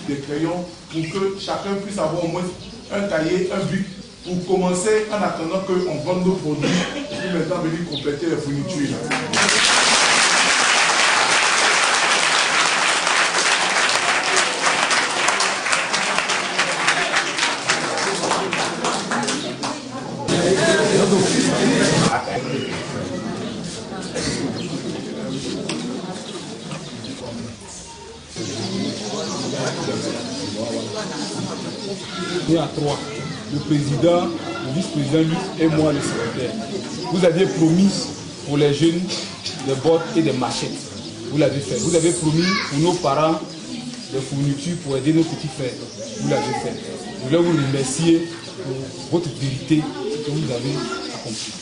Des crayons pour que chacun puisse avoir au moins un cahier, un bic pour commencer en attendant qu'on vende nos produits et maintenant venir compléter les fournitures. À 3, le président, le vice-président Luc et moi le secrétaire. Vous aviez promis pour les jeunes des bottes et des machettes. Vous l'avez fait. Vous avez promis pour nos parents des fournitures pour aider nos petits frères. Vous l'avez fait. Je voulais vous remercier pour votre vérité que vous avez accomplie.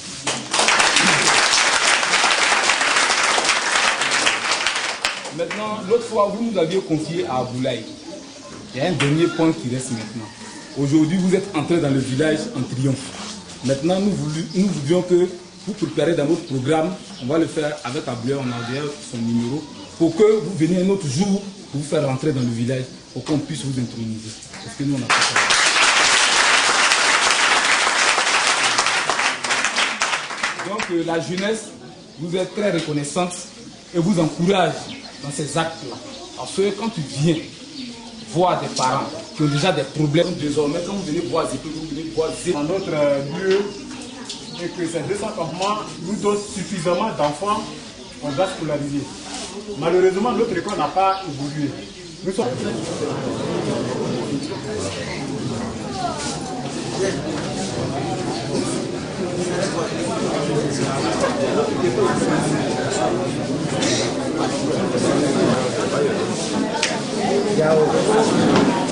Maintenant, l'autre fois, vous nous aviez confié à Aboulaye. Il y a un dernier point qui reste maintenant. Aujourd'hui, vous êtes entré dans le village en triomphe. Maintenant, nous voulions que vous prépariez dans notre programme. On va le faire avec Aboulaye, on a déjà son numéro, pour que vous veniez un autre jour pour vous faire rentrer dans le village, pour qu'on puisse vous introniser. Parce que nous, on a fait ça. Donc, la jeunesse vous est très reconnaissante et vous encourage dans ces actes-là. Parce que quand tu viens voir des parents qui ont déjà des problèmes, désormais, quand vous venez voir Zépé, vous venez voir Zépé. Dans notre lieu, et que ces 200 campements nous donnent suffisamment d'enfants qu'on doit scolariser. Malheureusement, notre école n'a pas évolué. Nous sommes...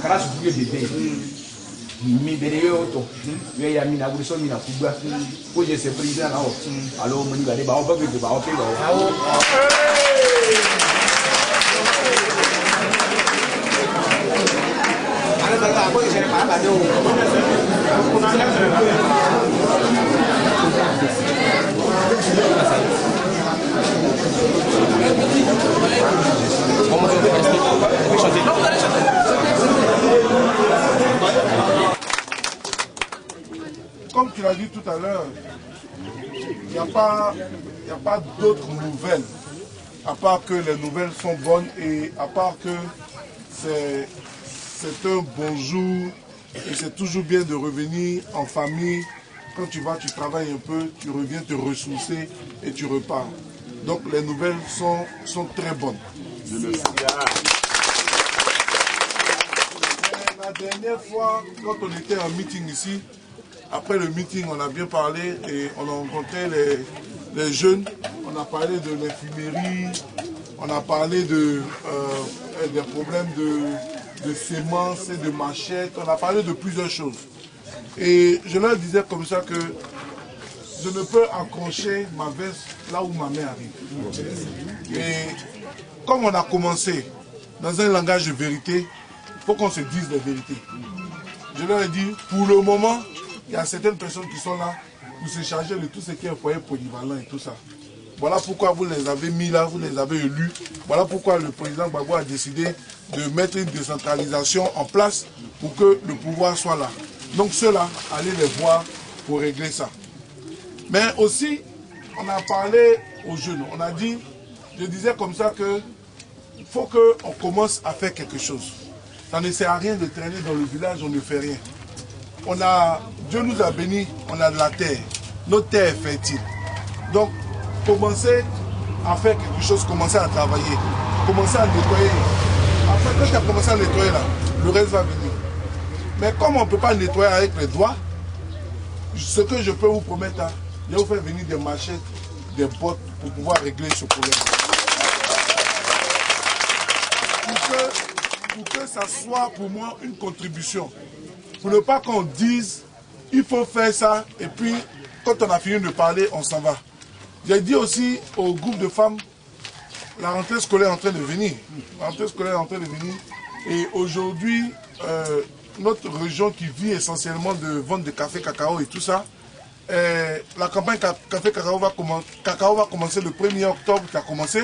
Grâce au bébé, mi bere yoto, yo ya mina buso mina kubwa, ko je se président là haut. Alors moni ba de ba o ba ke ba o pe ba o. Ala ba ba ko je ne ba ba de o. Comme tu l'as dit tout à l'heure, il n'y a pas d'autres nouvelles, à part que les nouvelles sont bonnes et à part que c'est un bonjour et c'est toujours bien de revenir en famille. Quand tu vas, tu travailles un peu, tu reviens te ressourcer et tu repars. Donc les nouvelles sont très bonnes. La dernière fois, quand on était en meeting ici, après le meeting, on a bien parlé et on a rencontré les jeunes. On a parlé de l'infirmerie, on a parlé des problèmes de semences et de machettes. On a parlé de plusieurs choses. Et je leur disais comme ça que je ne peux accrocher ma veste là où ma main arrive. Et comme on a commencé dans un langage de vérité, il faut qu'on se dise la vérité. Je leur ai dit, pour le moment, il y a certaines personnes qui sont là pour se charger de tout ce qui est foyer polyvalent et tout ça. Voilà pourquoi vous les avez mis là, vous les avez élus. Voilà pourquoi le président Gbagbo a décidé de mettre une décentralisation en place pour que le pouvoir soit là. Donc ceux-là, allez les voir pour régler ça. Mais aussi, on a parlé aux jeunes. On a dit, je disais comme ça que il faut qu'on commence à faire quelque chose. Ça ne sert à rien de traîner dans le village, on ne fait rien. Dieu nous a bénis, on a de la terre. Notre terre est fertile. Donc, commencez à faire quelque chose, commencez à travailler, commencez à nettoyer. Après, quand tu as commencé à nettoyer là, le reste va venir. Mais comme on ne peut pas nettoyer avec les doigts, ce que je peux vous promettre, je vais vous faire venir des machettes, des bottes pour pouvoir régler ce problème. Pour que ça soit pour moi une contribution. Pour ne pas qu'on dise, il faut faire ça, et puis quand on a fini de parler, on s'en va. J'ai dit aussi au groupe de femmes, la rentrée scolaire est en train de venir. La rentrée scolaire est en train de venir. Et aujourd'hui, notre région qui vit essentiellement de vente de café, cacao et tout ça, la campagne café, cacao va commencer le 1er octobre, qui a commencé,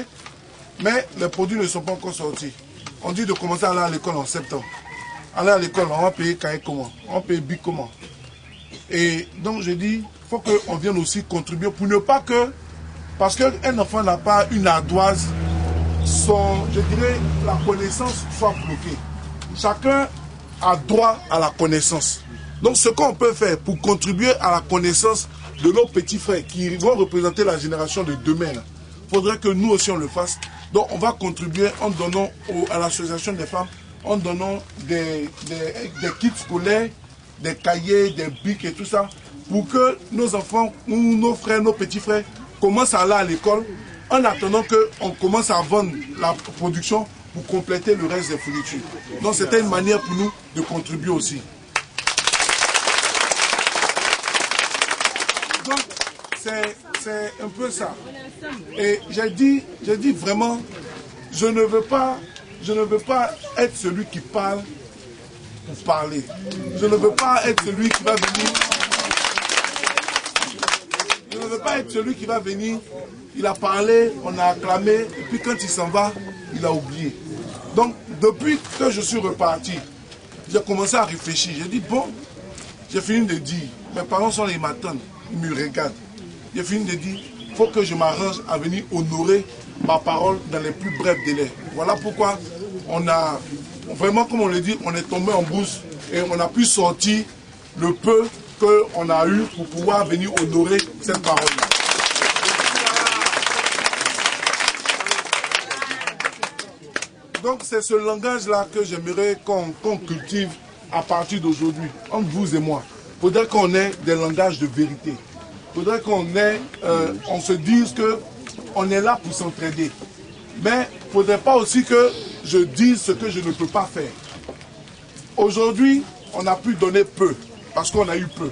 mais les produits ne sont pas encore sortis. On dit de commencer à aller à l'école en septembre. Aller à l'école, on va payer cahier comment? On va payer bic comment? Et donc je dis, il faut qu'on vienne aussi contribuer pour ne pas que, parce qu'un enfant n'a pas une ardoise, je dirais, la connaissance soit bloquée. Chacun a droit à la connaissance. Donc ce qu'on peut faire pour contribuer à la connaissance de nos petits frères qui vont représenter la génération de demain, il faudrait que nous aussi on le fasse. Donc on va contribuer en donnant à l'association des femmes, en donnant des kits scolaires, des cahiers, des bics et tout ça, pour que nos enfants, ou nos frères, nos petits frères, commencent à aller à l'école, en attendant qu'on commence à vendre la production pour compléter le reste des fournitures. Donc c'était une manière pour nous de contribuer aussi. Donc c'est un peu ça. Et j'ai dit vraiment, je ne veux pas être celui qui parle pour parler. Je ne veux pas être celui qui va venir. Je ne veux pas être celui qui va venir. Il a parlé, on a acclamé, et puis quand il s'en va, il a oublié. Donc, depuis que je suis reparti, j'ai commencé à réfléchir. J'ai dit, bon, j'ai fini de dire, mes parents sont là, ils m'attendent, ils me regardent. J'ai fini de dire, il faut que je m'arrange à venir honorer ma parole dans les plus brefs délais. Voilà pourquoi on a, vraiment comme on le dit, on est tombé en bourse et on a pu sortir le peu qu'on a eu pour pouvoir venir honorer cette parole. Donc c'est ce langage-là que j'aimerais qu'on cultive à partir d'aujourd'hui, entre vous et moi. Il faudrait qu'on ait des langages de vérité. Il faudrait on se dise qu'on est là pour s'entraider. Mais il ne faudrait pas aussi que je dise ce que je ne peux pas faire. Aujourd'hui, on a pu donner peu, parce qu'on a eu peu.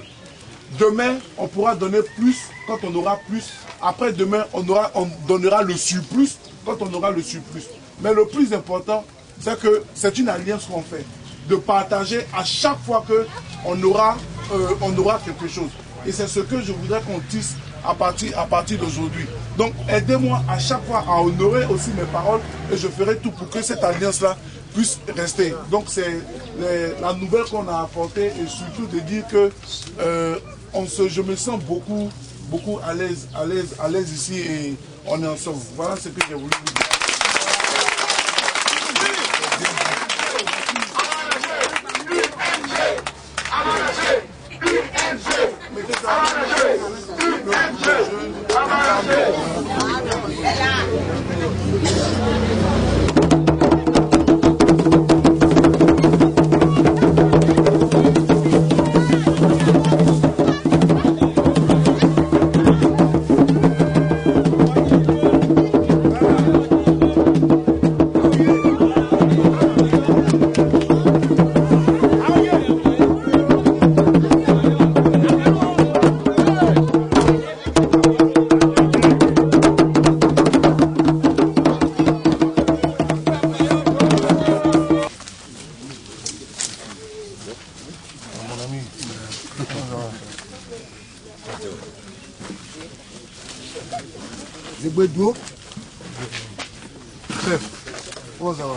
Demain, on pourra donner plus quand on aura plus. Après demain, on donnera le surplus quand on aura le surplus. Mais le plus important, c'est que c'est une alliance qu'on fait. De partager à chaque fois qu'on aura quelque chose. Et c'est ce que je voudrais qu'on tisse à partir d'aujourd'hui. Donc aidez-moi à chaque fois à honorer aussi mes paroles et je ferai tout pour que cette alliance-là puisse rester. Donc c'est la nouvelle qu'on a apportée et surtout de dire que je me sens beaucoup à l'aise ici et on est ensemble. Voilà ce que j'ai voulu vous dire. duo. Chef, comment ça va?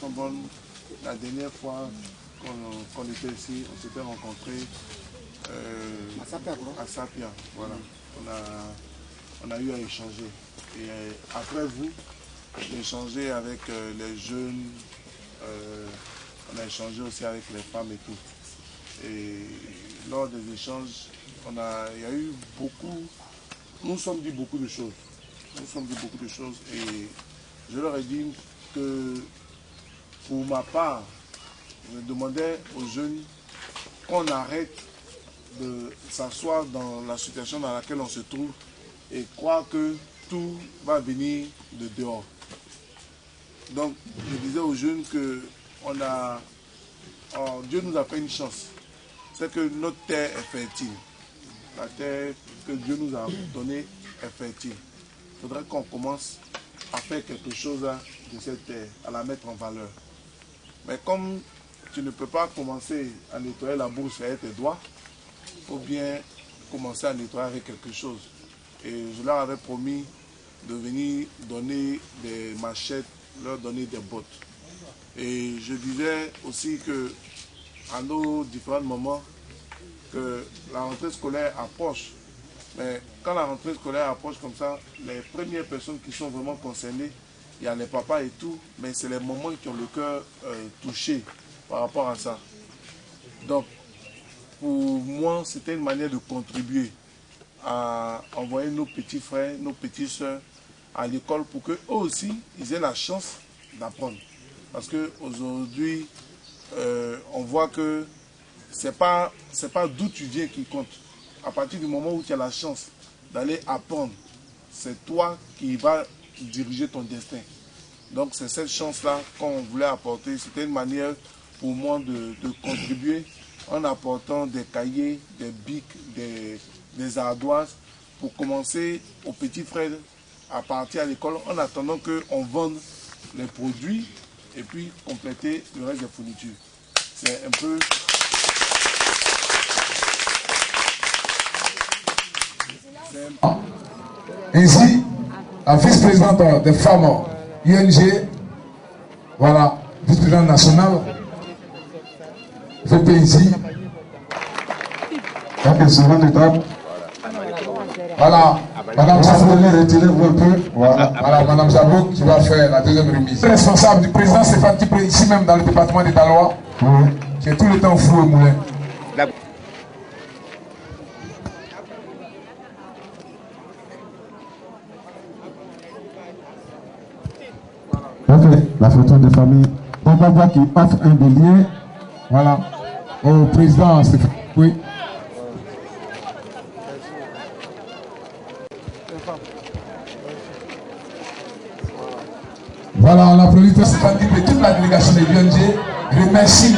Sont bonnes. La dernière fois qu'on était ici, on s'était rencontrés à Sapia. Voilà. On a eu à échanger. Et après vous, j'ai échangé avec les jeunes, on a échangé aussi avec les femmes et tout. Et lors des échanges, il y a eu beaucoup, nous nous sommes dit beaucoup de choses. Et je leur ai dit que pour ma part, je demandais aux jeunes qu'on arrête de s'asseoir dans la situation dans laquelle on se trouve et croire que tout va venir de dehors. Donc, je disais aux jeunes que Dieu nous a fait une chance. C'est que notre terre est fertile. La terre que Dieu nous a donnée est fertile. Il faudrait qu'on commence à faire quelque chose de cette terre, à la mettre en valeur. Mais comme tu ne peux pas commencer à nettoyer la bourse avec tes doigts, il faut bien commencer à nettoyer avec quelque chose. Et je leur avais promis de venir donner des machettes, leur donner des bottes. Et je disais aussi que à nos différents moments, que la rentrée scolaire approche. Mais quand la rentrée scolaire approche comme ça, les premières personnes qui sont vraiment concernées, il y a les papas et tout, mais c'est les mamans qui ont le cœur touché par rapport à ça. Donc, pour moi, c'était une manière de contribuer à envoyer nos petits frères, nos petites soeurs à l'école pour qu'eux aussi, ils aient la chance d'apprendre. Parce qu'aujourd'hui, on voit que c'est pas d'où tu viens qui compte. À partir du moment où tu as la chance d'aller apprendre, c'est toi qui vas diriger ton destin. Donc c'est cette chance-là qu'on voulait apporter. C'était une manière pour moi de contribuer en apportant des cahiers, des bics, des ardoises pour commencer aux petits frères à partir à l'école en attendant qu'on vende les produits et puis compléter le reste des fournitures. C'est un peu... Ici, la vice-présidente des femmes UNG, voilà, vice-présidente nationale, VPIC, voilà, Madame Sabou, voilà, Madame Sabou qui va faire la deuxième remise. Le responsable du président Stéphane Kipré, ici même dans le département des Dalois, qui est tout le temps fou au moulin. La photo de famille. Papa voit qui offre un bélier. Voilà. Au président Stéphane. Oui. Voilà, on applaudit Stéphane et toute la délégation de l'UNG. Remercie